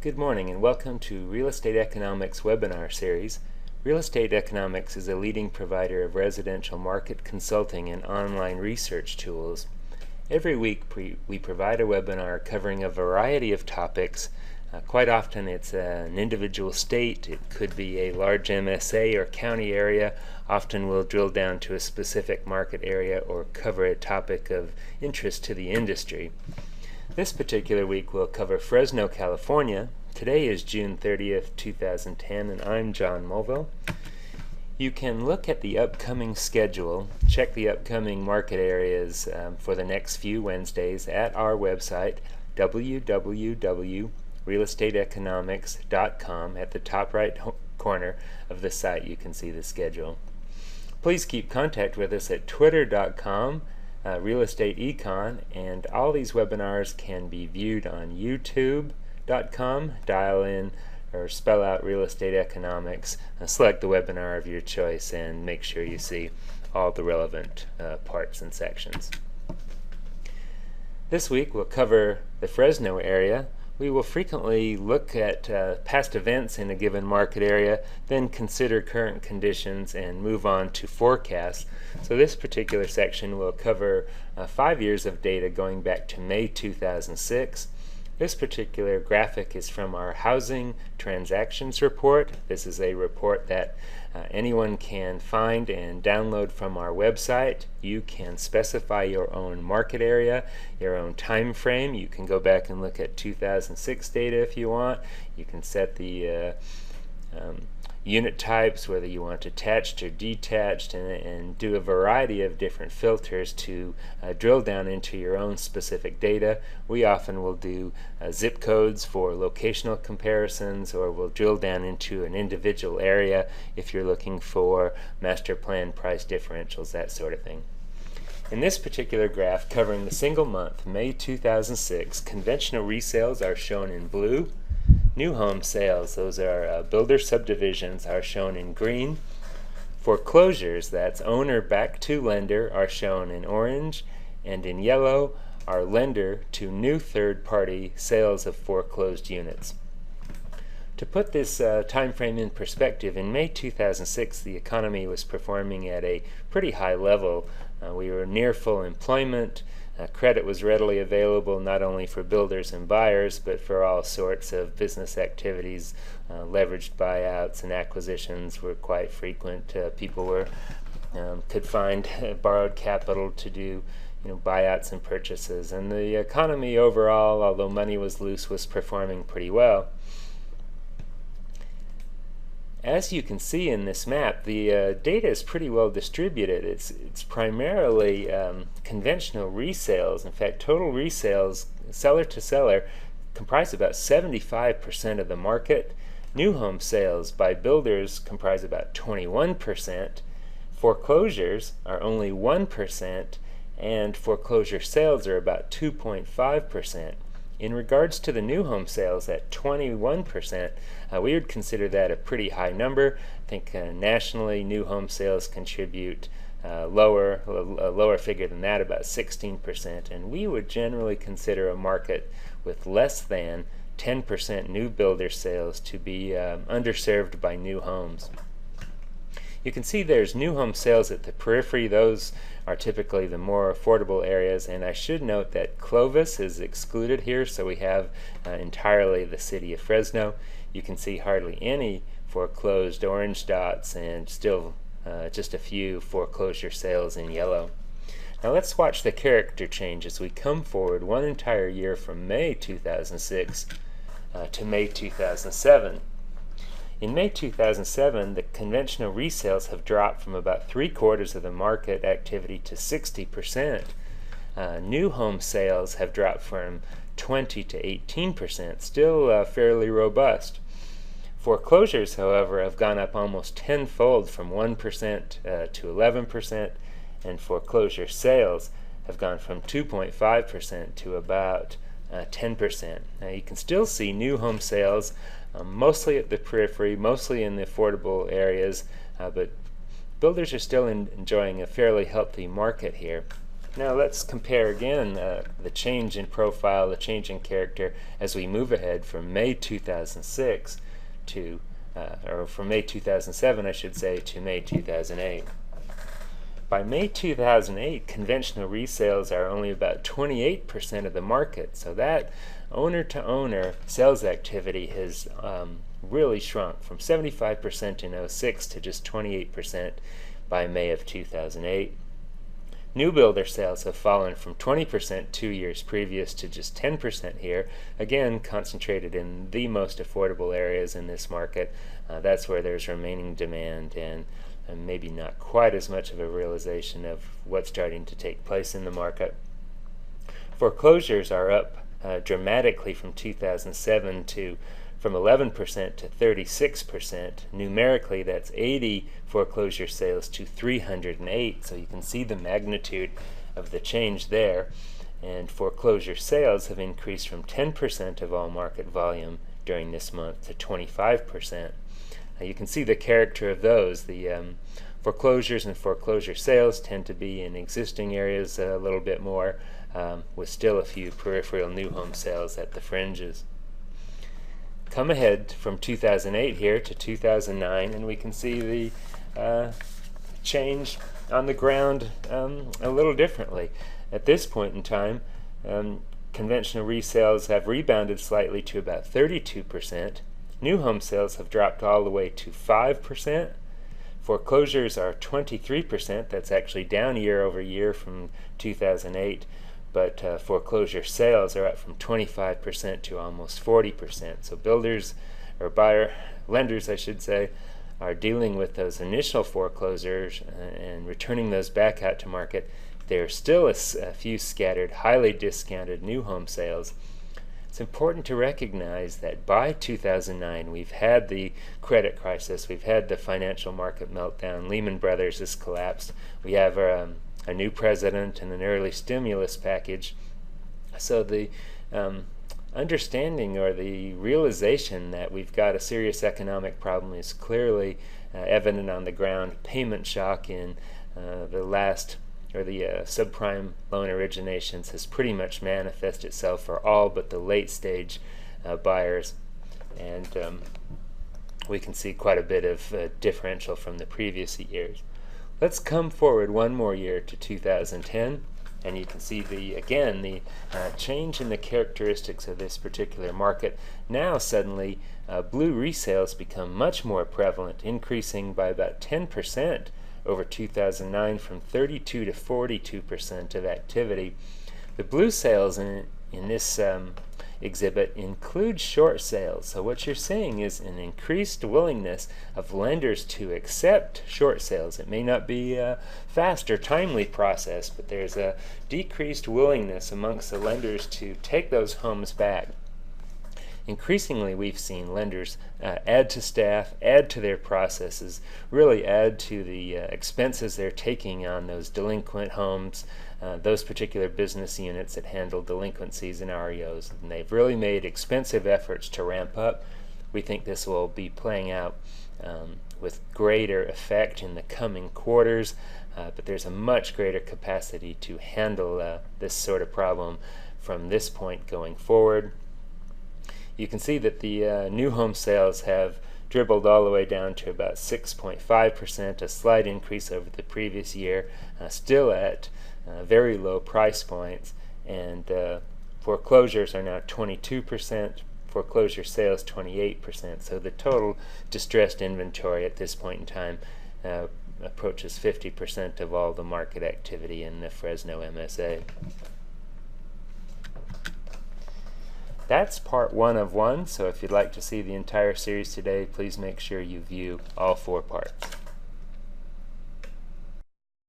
Good morning and welcome to Real Estate Economics webinar series. Real Estate Economics is a leading provider of residential market consulting and online research tools. Every week we provide a webinar covering a variety of topics. Quite often it's an individual state, it could be a large MSA or county area. Often we'll drill down to a specific market area or cover a topic of interest to the industry. This particular week we'll cover Fresno, California. Today is June 30th, 2010, and I'm John Mulville. You can look at the upcoming schedule, check the upcoming market areas for the next few Wednesdays at our website, www.realestateeconomics.com. At the top right corner of the site you can see the schedule. Please keep contact with us at twitter.com. Real Estate Econ, and all these webinars can be viewed on youtube.com. Dial in or spell out Real Estate Economics, select the webinar of your choice, and make sure you see all the relevant parts and sections. This week we'll cover the Fresno area. We will frequently look at past events in a given market area, then consider current conditions and move on to forecasts. So this particular section will cover 5 years of data going back to May 2006. This particular graphic is from our Housing Transactions Report. This is a report that anyone can find and download from our website. You can specify your own market area, your own time frame. You can go back and look at 2006 data if you want. You can set the unit types, whether you want attached or detached, and do a variety of different filters to drill down into your own specific data. We often will do zip codes for locational comparisons, or we'll drill down into an individual area if you're looking for master plan price differentials, that sort of thing. In this particular graph covering the single month, May 2006, conventional resales are shown in blue. New home sales, those are builder subdivisions, are shown in green. Foreclosures, that's owner back to lender, are shown in orange, and in yellow are lender to new third-party sales of foreclosed units. To put this time frame in perspective, in May 2006 the economy was performing at a pretty high level. We were near full employment. Credit was readily available not only for builders and buyers, but for all sorts of business activities. Leveraged buyouts and acquisitions were quite frequent. People could find borrowed capital to do buyouts and purchases. And the economy overall, although money was loose, was performing pretty well. As you can see in this map, the data is pretty well distributed. It's primarily conventional resales. In fact, total resales, seller to seller, comprise about 75% of the market. New home sales by builders comprise about 21%. Foreclosures are only 1%, and foreclosure sales are about 2.5%. In regards to the new home sales at 21%, we would consider that a pretty high number. I think nationally new home sales contribute a lower figure than that, about 16%, and we would generally consider a market with less than 10% new builder sales to be underserved by new homes. You can see there's new home sales at the periphery. Those are typically the more affordable areas, and I should note that Clovis is excluded here, so we have entirely the city of Fresno. You can see hardly any foreclosed orange dots and still just a few foreclosure sales in yellow. Now let's watch the character change as we come forward one entire year from May 2006 to May 2007. In May 2007, the conventional resales have dropped from about 3/4 of the market activity to 60%. New home sales have dropped from 20 to 18%, still fairly robust. Foreclosures, however, have gone up almost tenfold from 1% to 11%, and foreclosure sales have gone from 2.5% to about 10%. Now you can still see new home sales mostly at the periphery, mostly in the affordable areas, but builders are still enjoying a fairly healthy market here. Now let's compare again the change in profile, the change in character as we move ahead from May 2006 to, or from May 2007 I should say, to May 2008. By May 2008, conventional resales are only about 28% of the market, so that owner-to-owner sales activity has really shrunk from 75% in 06 to just 28% by May of 2008. New builder sales have fallen from 20% 2 years previous to just 10% here, again concentrated in the most affordable areas in this market. That's where there's remaining demand and maybe not quite as much of a realization of what's starting to take place in the market. Foreclosures are up dramatically from 2007 to from 11% to 36%. Numerically, that's 80 foreclosure sales to 308, so you can see the magnitude of the change there. And foreclosure sales have increased from 10% of all market volume during this month to 25%. You can see the character of those. The foreclosures and foreclosure sales tend to be in existing areas a little bit more, with still a few peripheral new home sales at the fringes. Come ahead from 2008 here to 2009, and we can see the change on the ground a little differently. At this point in time, conventional resales have rebounded slightly to about 32%. New home sales have dropped all the way to 5%. Foreclosures are 23%. That's actually down year over year from 2008. But foreclosure sales are up from 25% to almost 40%. So builders, or lenders I should say, are dealing with those initial foreclosures and returning those back out to market. There are still a few scattered, highly discounted new home sales. It's important to recognize that by 2009 we've had the credit crisis, we've had the financial market meltdown, Lehman Brothers has collapsed, we have a new president and an early stimulus package. So the understanding or the realization that we've got a serious economic problem is clearly evident on the ground. Payment shock in the subprime loan originations has pretty much manifested itself for all but the late stage buyers, and we can see quite a bit of differential from the previous years. Let's come forward one more year to 2010, and you can see the change in the characteristics of this particular market. Now suddenly blue resales become much more prevalent, increasing by about 10% over 2009 from 32 to 42% of activity. The blue sales in this exhibit include short sales. So what you're seeing is an increased willingness of lenders to accept short sales. It may not be a fast or timely process, but there's a decreased willingness amongst the lenders to take those homes back. Increasingly, we've seen lenders add to staff, add to their processes, really add to the expenses they're taking on those delinquent homes, those particular business units that handle delinquencies and REOs. And they've really made expensive efforts to ramp up. We think this will be playing out with greater effect in the coming quarters, but there's a much greater capacity to handle this sort of problem from this point going forward. You can see that the new home sales have dribbled all the way down to about 6.5%, a slight increase over the previous year, still at very low price points, and foreclosures are now 22%, foreclosure sales 28%, so the total distressed inventory at this point in time approaches 50% of all the market activity in the Fresno MSA. That's part 1 of 1, so if you'd like to see the entire series today, please make sure you view all 4 parts.